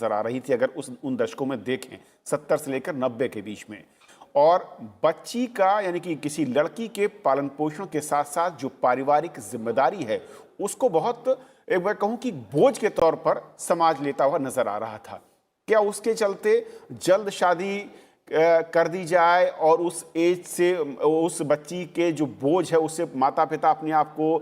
नजर आ रही थी अगर उन दशकों में देखें, 70 से लेकर 90 के बीच में। और बच्ची का यानी कि किसी लड़की के पालन पोषण के साथ साथ जो पारिवारिक जिम्मेदारी है उसको बहुत, एक बार कहूं कि बोझ के तौर पर समाज लेता हुआ नजर आ रहा था। क्या उसके चलते जल्द शादी कर दी जाए और उस एज से उस बच्ची के जो बोझ है उससे माता पिता अपने आप को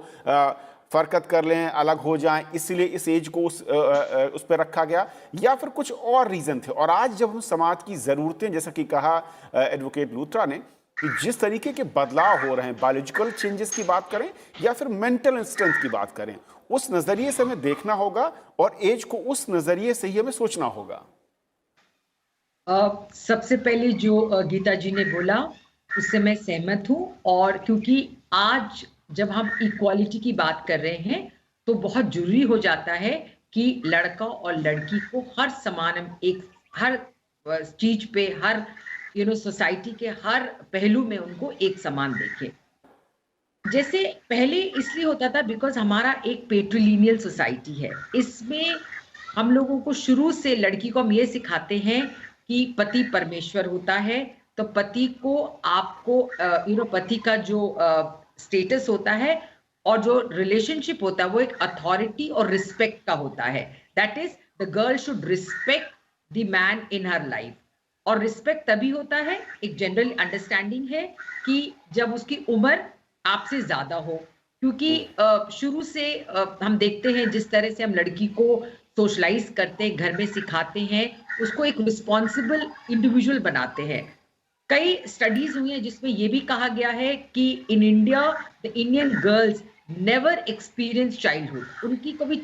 फरकत कर लें, अलग हो जाएं, इसलिए इस एज को उस पर रखा गया, या फिर कुछ और रीजन थे? और आज जब हम समाज की ज़रूरतें, जैसा कि कहा एडवोकेट लूथरा ने, कि जिस तरीके के बदलाव हो रहे हैं, बायोलॉजिकल चेंजेस की बात करें या फिर मेंटल स्ट्रेंथ की बात करें, उस नज़रिए से हमें देखना होगा और एज को उस नज़रिए से ही हमें सोचना होगा। सबसे पहले जो गीता जी ने बोला उससे मैं सहमत हूं, और क्योंकि आज जब हम इक्वालिटी की बात कर रहे हैं तो बहुत जरूरी हो जाता है कि लड़का और लड़की को हर समान, एक हर चीज पे, हर सोसाइटी के हर पहलू में उनको एक समान देखें। जैसे पहले इसलिए होता था बिकॉज हमारा एक पेट्रिलिनियल सोसाइटी है, इसमें हम लोगों को शुरू से लड़की को हम ये सिखाते हैं कि पति परमेश्वर होता है, तो पति को आपको पति का जो स्टेटस होता है और जो रिलेशनशिप होता है वो एक अथॉरिटी और रिस्पेक्ट का होता है। That is the girl should respect the man in her life. और रिस्पेक्ट तभी होता है, एक जनरल अंडरस्टैंडिंग है कि जब उसकी उम्र आपसे ज्यादा हो, क्योंकि शुरू से हम देखते हैं जिस तरह से हम लड़की को सोशलाइज करते हैं, घर में सिखाते हैं, उसको एक रिस्पॉन्सिबल इंडिविजुअल बनाते हैं। कई स्टडीज हुई हैं जिसमें यह भी कहा गया है कि in India the Indian girls never experience childhood. उनकी कभी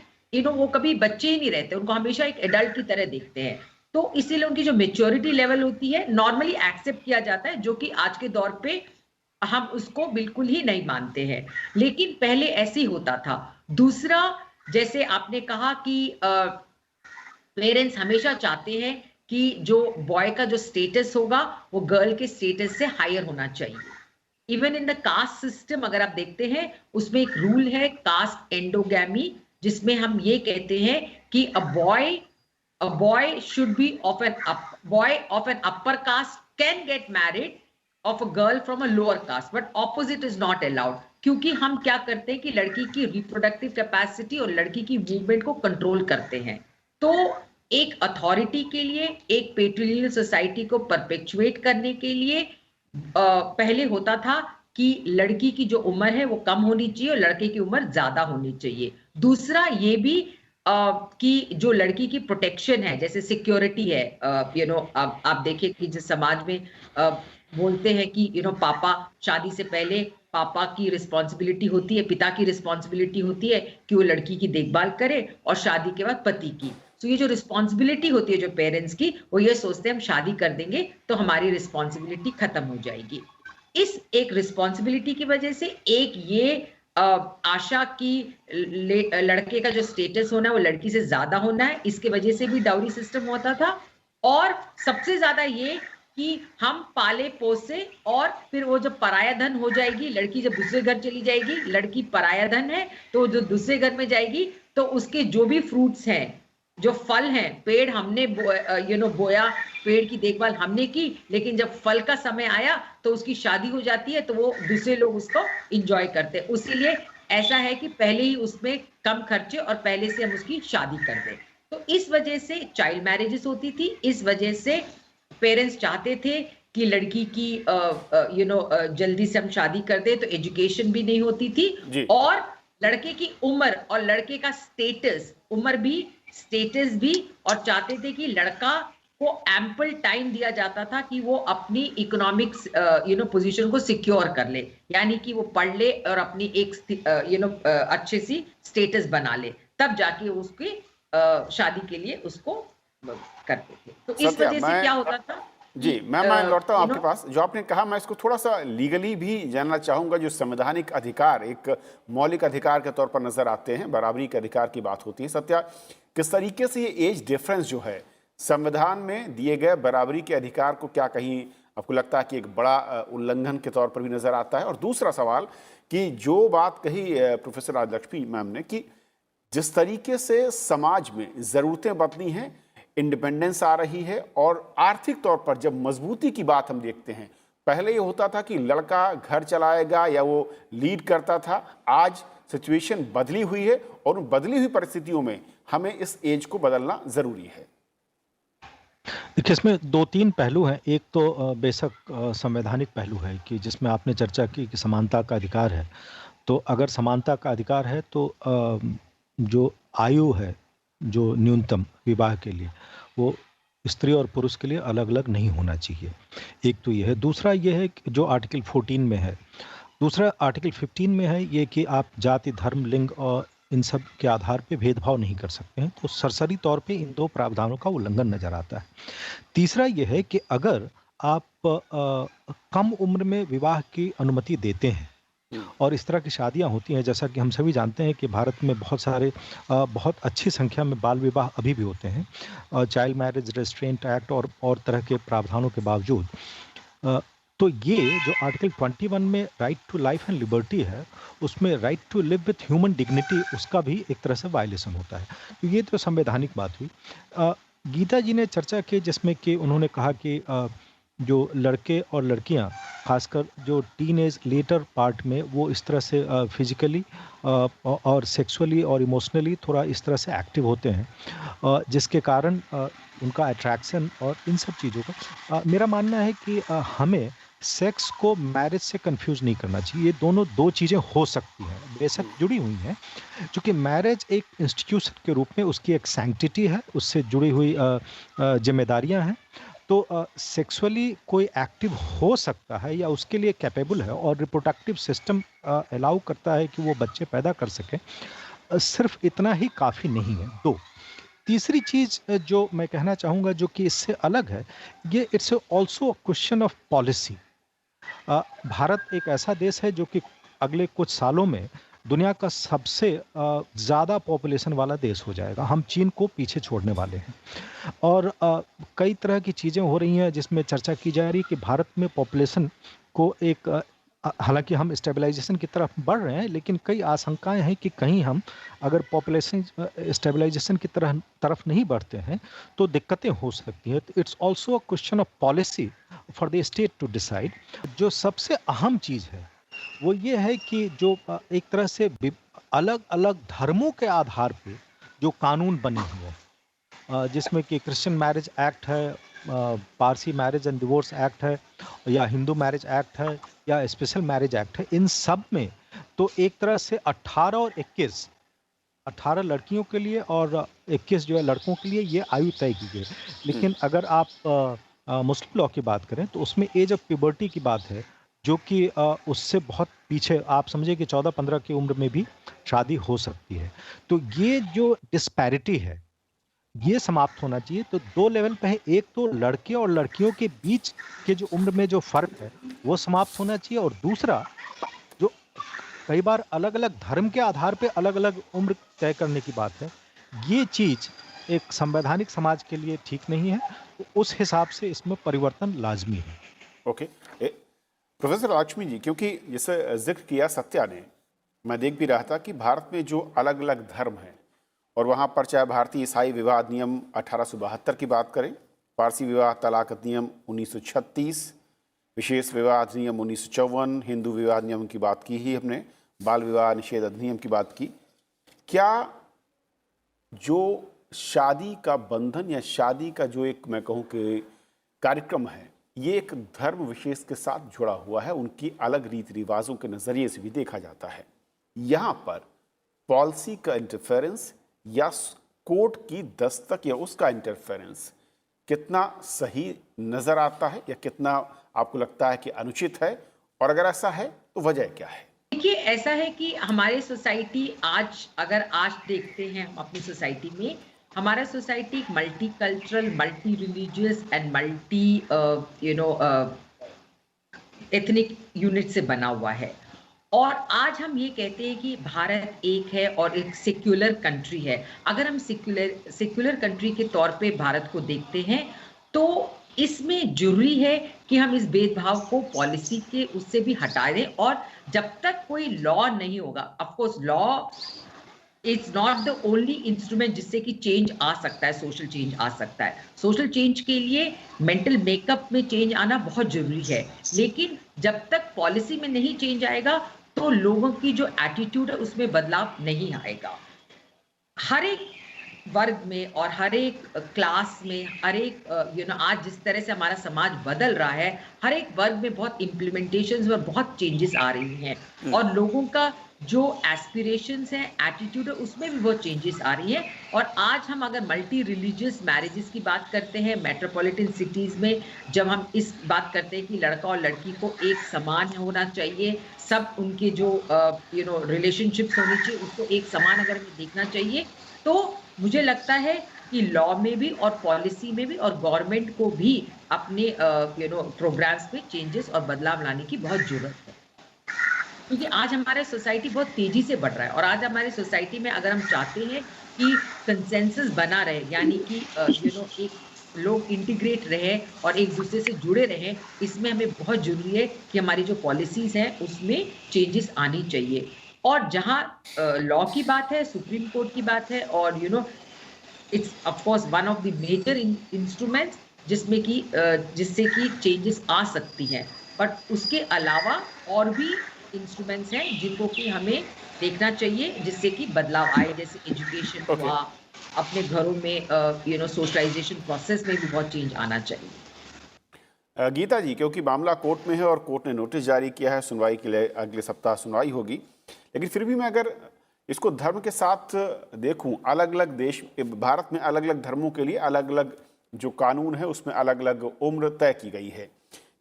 वो कभी बच्चे ही नहीं रहते, उनको हमेशा एक एडल्ट की तरह देखते हैं। तो इसीलिए उनकी जो मेच्योरिटी लेवल होती है नॉर्मली एक्सेप्ट किया जाता है, जो कि आज के दौर पे हम उसको बिल्कुल ही नहीं मानते हैं, लेकिन पहले ऐसे ही होता था। दूसरा, जैसे आपने कहा कि पेरेंट्स हमेशा चाहते हैं कि जो बॉय का जो स्टेटस होगा वो गर्ल के स्टेटस से हायर होना चाहिए। Even in the caste system अगर आप देखते हैं उसमें एक रूल है कास्ट एंडोगैमी, जिसमें हम ये कहते हैं कि a boy should be of an boy of an upper caste can get married of a girl from a lower caste, but opposite is not allowed। क्योंकि हम क्या करते हैं कि लड़की की रिप्रोडक्टिव कैपेसिटी और लड़की की मूवमेंट को कंट्रोल करते हैं। तो एक अथॉरिटी के लिए, एक पेट्रिलिनियल सोसाइटी को परपेचुएट करने के लिए पहले होता था कि लड़की की जो उम्र है वो कम होनी चाहिए और लड़के की उम्र ज्यादा होनी चाहिए। दूसरा ये भी कि जो लड़की की प्रोटेक्शन है, जैसे सिक्योरिटी है, आप देखिए कि जिस समाज में बोलते हैं कि पापा, शादी से पहले पापा की रिस्पॉन्सिबिलिटी होती है, पिता की रिस्पॉन्सिबिलिटी होती है कि वो लड़की की देखभाल करे, और शादी के बाद पति की। तो ये जो रिस्पॉन्सिबिलिटी होती है जो पेरेंट्स की, वो ये सोचते हैं हम शादी कर देंगे तो हमारी रिस्पॉन्सिबिलिटी खत्म हो जाएगी। इस एक रिस्पॉन्सिबिलिटी की वजह से एक ये आशा की लड़के का जो स्टेटस होना है वो लड़की से ज्यादा होना है, इसके वजह से भी डाउरी सिस्टम होता था। और सबसे ज्यादा ये कि हम पाले पोसे, और फिर वो जब पराया धन हो जाएगी, लड़की जब दूसरे घर चली जाएगी, लड़की पराया धन है तो जो दूसरे घर में जाएगी तो उसके जो भी फ्रूट्स हैं, जो फल हैं, पेड़ हमने बोया, पेड़ की देखभाल हमने की, लेकिन जब फल का समय आया तो उसकी शादी हो जाती है तो वो दूसरे लोग उसको इंजॉय करते हैं। इसीलिए ऐसा है कि पहले ही उसमें कम खर्चे और पहले से हम उसकी शादी कर दें। तो इस वजह से चाइल्ड मैरिजेस होती थी, इस वजह से पेरेंट्स चाहते थे कि लड़की की जल्दी से हम शादी कर दे, तो एजुकेशन भी नहीं होती थी, और लड़के की उम्र और लड़के का स्टेटस, उम्र भी स्टेटस भी, और चाहते थे कि लड़का को एम्पल टाइम दिया जाता था कि वो अपनी इकोनॉमिक्स पोजीशन को सिक्योर कर ले, यानी कि वो पढ़ ले और अपनी एक अच्छे सी स्टेटस बना ले, तब जाके उसकी शादी के लिए उसको करते थे। तो इस वजह से क्या होता था जी, मैं लौटता हूँ आपके पास। जो आपने कहा मैं इसको थोड़ा सा लीगली भी जानना चाहूंगा। जो संवैधानिक अधिकार एक मौलिक अधिकार के तौर पर नजर आते हैं, बराबरी के अधिकार की बात होती है, सत्या किस तरीके से ये एज डिफरेंस जो है संविधान में दिए गए बराबरी के अधिकार को क्या कहीं आपको लगता है कि एक बड़ा उल्लंघन के तौर पर भी नजर आता है? और दूसरा सवाल कि जो बात कही प्रोफेसर राजलक्ष्मी मैम ने कि जिस तरीके से समाज में ज़रूरतें बदली हैं, इंडिपेंडेंस आ रही है और आर्थिक तौर पर जब मजबूती की बात हम देखते हैं, पहले ये होता था कि लड़का घर चलाएगा या वो लीड करता था। आज सिचुएशन बदली हुई है और उन बदली हुई परिस्थितियों में हमें इस एज को बदलना जरूरी है। देखिए, इसमें 2-3 पहलू हैं। एक तो बेशक संवैधानिक पहलू है कि जिसमें आपने चर्चा की कि समानता का अधिकार है। तो अगर समानता का अधिकार है तो जो आयु है, जो न्यूनतम विवाह के लिए, वो स्त्री और पुरुष के लिए अलग-अलग नहीं होना चाहिए। एक तो ये है। दूसरा ये है कि जो आर्टिकल 14 में है। दूसरा आर्टिकल 15 में है ये कि आप जाति, धर्म, लिंग और इन सब के आधार पे भेदभाव नहीं कर सकते हैं। तो सरसरी तौर पे इन 2 प्रावधानों का उल्लंघन नज़र आता है। तीसरा ये है कि अगर आप कम उम्र में विवाह की अनुमति देते हैं और इस तरह की शादियां होती हैं, जैसा कि हम सभी जानते हैं कि भारत में बहुत अच्छी संख्या में बाल विवाह अभी भी होते हैं, चाइल्ड मैरिज रेस्ट्रेंट एक्ट और तरह के प्रावधानों के बावजूद। तो ये जो आर्टिकल 21 में right to life and liberty है, उसमें right to live with human dignity, उसका भी एक तरह से वायलेशन होता है। तो ये तो संवैधानिक बात हुई। गीता जी ने चर्चा की जिसमें कि उन्होंने कहा कि जो लड़के और लड़कियां, खासकर जो टीनेज लेटर पार्ट में, वो इस तरह से फिजिकली और सेक्सुअली और इमोशनली थोड़ा इस तरह से एक्टिव होते हैं, जिसके कारण उनका अट्रैक्शन और इन सब चीज़ों का मेरा मानना है कि हमें सेक्स को मैरिज से कंफ्यूज नहीं करना चाहिए। ये दोनों 2 चीज़ें हो सकती हैं, बेशक जुड़ी हुई हैं, क्योंकि मैरिज एक इंस्टीट्यूशन के रूप में उसकी एक सैंक्टिटी है, उससे जुड़ी हुई जिम्मेदारियां हैं। तो सेक्सुअली कोई एक्टिव हो सकता है या उसके लिए कैपेबल है और रिप्रोडक्टिव सिस्टम अलाउ करता है कि वो बच्चे पैदा कर सके, सिर्फ इतना ही काफ़ी नहीं है। 2, तीसरी चीज़ जो मैं कहना चाहूँगा जो कि इससे अलग है, ये it's also a question of policy. Bharat एक ऐसा देश है जो कि अगले कुछ सालों में दुनिया का सबसे ज़्यादा पॉपुलेशन वाला देश हो जाएगा। हम चीन को पीछे छोड़ने वाले हैं और कई तरह की चीज़ें हो रही हैं जिसमें चर्चा की जा रही है कि भारत में पॉपुलेशन को एक हालांकि हम स्टेबलाइजेशन की तरफ बढ़ रहे हैं, लेकिन कई आशंकाएं हैं कि कहीं हम अगर पॉपुलेशन स्टेबलाइजेशन की तरफ नहीं बढ़ते हैं तो दिक्कतें हो सकती हैं। तो it's also a question of policy for the state to decide. जो सबसे अहम चीज़ है वो ये है कि जो एक तरह से अलग अलग धर्मों के आधार पे जो कानून बने हुए हैं, जिसमें कि क्रिश्चियन मैरिज एक्ट है, Parsi marriage and divorce act है, या हिंदू मैरिज एक्ट है, या स्पेशल मैरिज एक्ट है, इन सब में तो एक तरह से 18 और 21, 18 लड़कियों के लिए और 21 जो है लड़कों के लिए ये आयु तय की गई। लेकिन अगर आप मुस्लिम लॉ की बात करें तो उसमें एज ऑफ प्यूबर्टी की बात है, जो कि उससे बहुत पीछे, आप समझिए कि 14-15 की उम्र में भी शादी हो सकती है। तो ये जो डिस्पैरिटी है ये समाप्त होना चाहिए। तो 2 लेवल पे है, एक तो लड़के और लड़कियों के बीच के जो उम्र में जो फर्क है वो समाप्त होना चाहिए, और दूसरा जो कई बार अलग अलग धर्म के आधार पे अलग अलग उम्र तय करने की बात है, ये चीज एक संवैधानिक समाज के लिए ठीक नहीं है। तो उस हिसाब से इसमें परिवर्तन लाजमी है। ओके प्रोफेसर लक्ष्मी जी, क्योंकि जैसे जिक्र किया सत्या ने, मैं देख भी रहा था कि भारत में जो अलग अलग धर्म हैं और वहाँ पर चाहे भारतीय ईसाई विवाह अधिनियम 1872 की बात करें, पारसी विवाह तलाक अधिनियम 1936, विशेष विवाह अधिनियम 1954, हिंदू विवाह अधिनियम की बात की ही हमने, बाल विवाह निषेध अधिनियम की बात की, क्या जो शादी का बंधन या शादी का जो एक मैं कहूँ कि कार्यक्रम है, ये एक धर्म विशेष के साथ जुड़ा हुआ है, उनकी अलग रीति रिवाजों के नज़रिए से भी देखा जाता है। यहाँ पर पॉलिसी का इंटरफेरेंस या कोर्ट की दस्तक या उसका इंटरफेरेंस कितना सही नजर आता है या कितना आपको लगता है कि अनुचित है, और अगर ऐसा है तो वजह क्या है? देखिए, ऐसा है कि हमारे सोसाइटी अगर आज देखते हैं हम अपनी सोसाइटी में, हमारा society multi cultural, multi religious and multi ethnic unit से बना हुआ है। और आज हम ये कहते हैं कि भारत एक है और एक सेक्युलर कंट्री है। अगर हम सेक्युलर कंट्री के तौर पे भारत को देखते हैं तो इसमें जरूरी है कि हम इस भेदभाव को पॉलिसी के उससे भी हटा दें, और जब तक कोई लॉ नहीं होगा, of course law it's not the only instrument जिससे कि चेंज आ सकता है, सोशल चेंज आ सकता है। सोशल चेंज के लिए मेंटल मेकअप में चेंज आना बहुत जरूरी है, लेकिन जब तक पॉलिसी में नहीं चेंज आएगा तो लोगों की जो एटीट्यूड है उसमें बदलाव नहीं आएगा। हर एक वर्ग में और हर एक क्लास में, हर एक आज जिस तरह से हमारा समाज बदल रहा है, हर एक वर्ग में बहुत इम्प्लीमेंटेशंस और बहुत चेंजेस आ रही हैं और लोगों का जो एस्पिरेशंस हैं, एटीट्यूड है, उसमें भी बहुत चेंजेस आ रही है। और आज हम अगर मल्टी रिलीजियस मैरिजेस की बात करते हैं मेट्रोपॉलिटन सिटीज में, जब हम इस बात करते हैं कि लड़का और लड़की को एक समान होना चाहिए, सब उनके जो रिलेशनशिप्स होनी चाहिए उसको एक समान अगर हमें देखना चाहिए, तो मुझे लगता है कि लॉ में भी और पॉलिसी में भी और गवर्नमेंट को भी अपने प्रोग्राम्स में चेंजेस और बदलाव लाने की बहुत जरूरत है, क्योंकि आज हमारा सोसाइटी बहुत तेजी से बढ़ रहा है। और आज हमारी सोसाइटी में अगर हम चाहते हैं कि कंसेंसस बना रहे, यानी कि एक लोग इंटीग्रेट रहे और एक दूसरे से जुड़े रहे, इसमें हमें बहुत जरूरी है कि हमारी जो पॉलिसीज हैं उसमें चेंजेस आनी चाहिए। और जहां लॉ की बात है, सुप्रीम कोर्ट की बात है, और it's of course one of the major instruments जिसमें कि जिससे कि चेंजेस आ सकती हैं, बट उसके अलावा और भी इंस्ट्रूमेंट्स हैं जिनको कि हमें देखना चाहिए जिससे कि बदलाव आए, जैसे एजुकेशन हुआ, अपने घरों में सोशलाइजेशन प्रोसेस में भी बहुत चेंज आना चाहिए। गीता जी, क्योंकि मामला कोर्ट में है और कोर्ट ने नोटिस जारी किया है, सुनवाई के लिए अगले सप्ताह सुनवाई होगी, लेकिन फिर भी मैं अगर इसको धर्म के साथ देखूं, अलग अलग देश, भारत में अलग अलग धर्मों के लिए अलग अलग जो कानून है उसमें अलग अलग उम्र तय की गई है।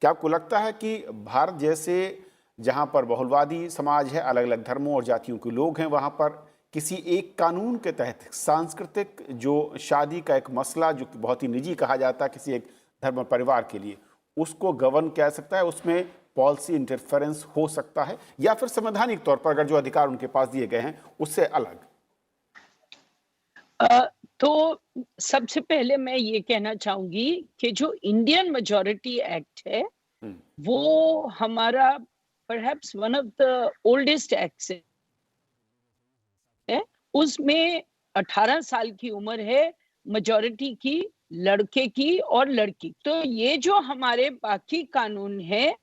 क्या आपको लगता है कि भारत जैसे जहां पर बहुलवादी समाज है, अलग अलग धर्मों और जातियों के लोग हैं, वहां पर किसी एक कानून के तहत सांस्कृतिक जो शादी का एक मसला जो कि बहुत ही निजी कहा जाता है किसी एक धर्म परिवार के लिए, उसको गवर्न कह सकता है, उसमें पॉलिसी इंटरफेरेंस हो सकता है, या फिर संवैधानिक तौर पर अगर जो अधिकार उनके पास दिए गए हैं उससे अलग? तो सबसे पहले मैं ये कहना चाहूंगी कि जो इंडियन मेजॉरिटी एक्ट है वो हमारा perhaps one of the oldest acts है। उसमें 18 साल की उम्र है मेजॉरिटी की, लड़के की और लड़की। तो ये जो हमारे बाकी कानून है,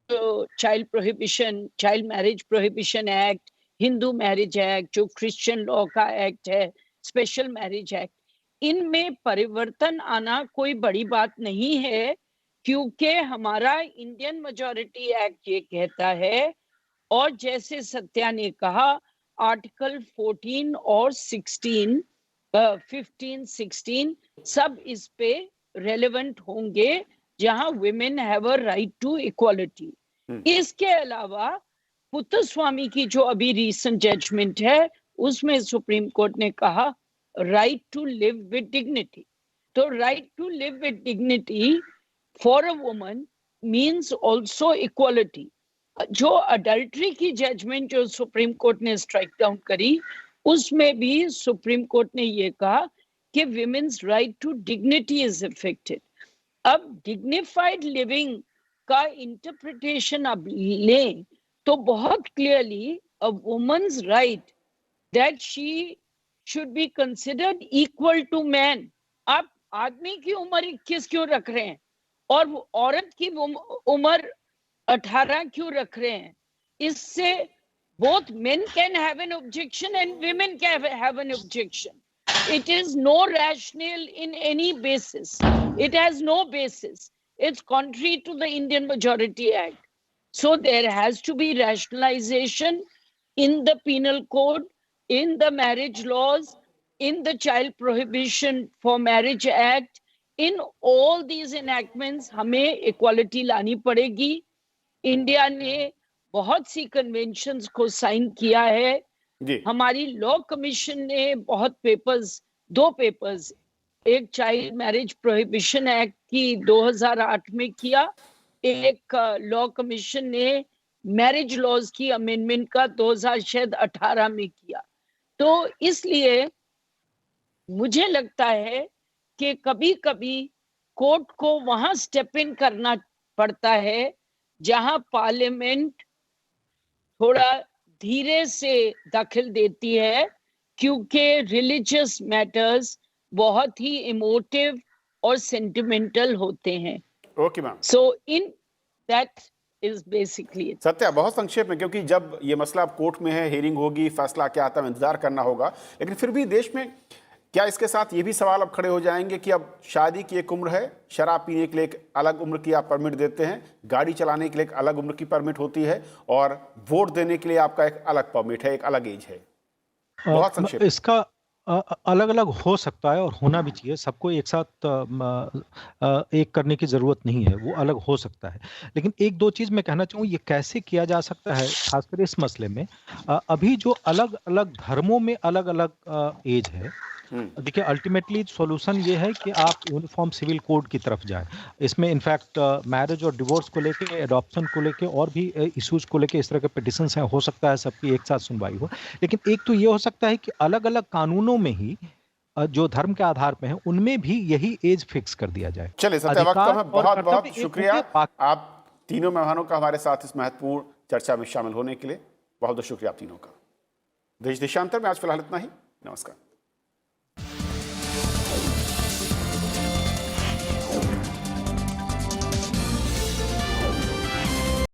जो child prohibition, child marriage prohibition act, Hindu marriage act, जो क्रिश्चियन लॉ का एक्ट है, स्पेशल मैरिज एक्ट, इनमें परिवर्तन आना कोई बड़ी बात नहीं है, क्योंकि हमारा इंडियन मेजॉरिटी एक्ट ये कहता है, और जैसे सत्या ने कहा, आर्टिकल 14 और 16, 15, 16 सब इस पे रेलेवेंट होंगे, जहां women have a right to equality। इसके अलावा पुत्तस्वामी की जो अभी रीसेंट जजमेंट है, उसमें सुप्रीम कोर्ट ने कहा right to live with dignity. तो right to live with dignity for a woman means also equality. जो अडल्ट्री की जजमेंट जो सुप्रीम कोर्ट ने स्ट्राइक डाउन करी, उसमें भी सुप्रीम कोर्ट ने ये कहा कि women's right to dignity is affected. अब डिग्निफाइड लिविंग का इंटरप्रिटेशन अब लें तो बहुत clearly a woman's right that she should be considered equal to man. आप आदमी की उम्र 21 क्यों रख रहे हैं और औरत की उम्र 18 क्यों रख रहे हैं? इससे both men can have an objection and women can have an objection. It is no rational in any basis. It has no basis. It's contrary to the Indian Majority Act. So there has to be rationalization in the penal code, in the marriage laws, in the child prohibition for marriage act. In all these enactments, हमें equality लानी पड़ेगी। India ने बहुत सी conventions को sign किया है। हमारी law commission ने बहुत पेपर्स, 2 पेपर्स, एक चाइल्ड मैरिज प्रोहिबिशन एक्ट की 2008 में किया, एक लॉ कमीशन ने मैरिज लॉज की अमेंडमेंट का 2018 में किया। तो इसलिए मुझे लगता है कि कभी-कभी कोर्ट को वहां स्टेप इन करना पड़ता है जहां पार्लियामेंट थोड़ा धीरे से दखल देती है, क्योंकि रिलीजियस मैटर्स बहुत ही इमोटिव और सेंटिमेंटल होते हैं। Okay ma'am. So in that is basically it. Satya, बहुत संक्षेप में, क्योंकि जब ये मसला अब कोर्ट में है, हियरिंग होगी, फैसला क्या आता है, इंतजार करना होगा, लेकिन फिर भी देश में क्या इसके साथ ये भी सवाल अब खड़े हो जाएंगे कि अब शादी की एक उम्र है, शराब पीने के लिए एक अलग उम्र की आप परमिट देते हैं, गाड़ी चलाने के लिए एक अलग उम्र की परमिट होती है, और वोट देने के लिए आपका एक अलग परमिट है, एक अलग एज है। बहुत संक्षेप। इसका अलग अलग हो सकता है और होना भी चाहिए, सबको एक साथ एक करने की जरूरत नहीं है, वो अलग हो सकता है। लेकिन एक दो चीज मैं कहना चाहूँ, ये कैसे किया जा सकता है खासकर इस मसले में। अभी जो अलग अलग धर्मों में अलग अलग एज है, देखिए अल्टीमेटली सॉल्यूशन ये है कि आप यूनिफॉर्म सिविल कोड की तरफ जाएं। इसमें इनफैक्ट मैरिज और डिवोर्स को लेके, एडॉप्शन को लेके और भी इश्यूज को लेके इस तरह के पिटिशंस हैं, हो सकता है सबकी एक साथ सुनवाई हो। लेकिन एक तो ये हो सकता है कि अलग अलग कानूनों में ही जो धर्म के आधार पे हैं उनमें भी यही एज फिक्स कर दिया जाए। चलिए सत्या, वक्त कम है, बहुत बहुत कर्तव्य शुक्रिया एक होंगे, आप तीनों मेहमानों का हमारे साथ इस महत्वपूर्ण चर्चा में शामिल होने के लिए। बहुत बहुत शुक्रिया आप तीनों का। देश देशांतर में आज फिलहाल इतना ही। नमस्कार।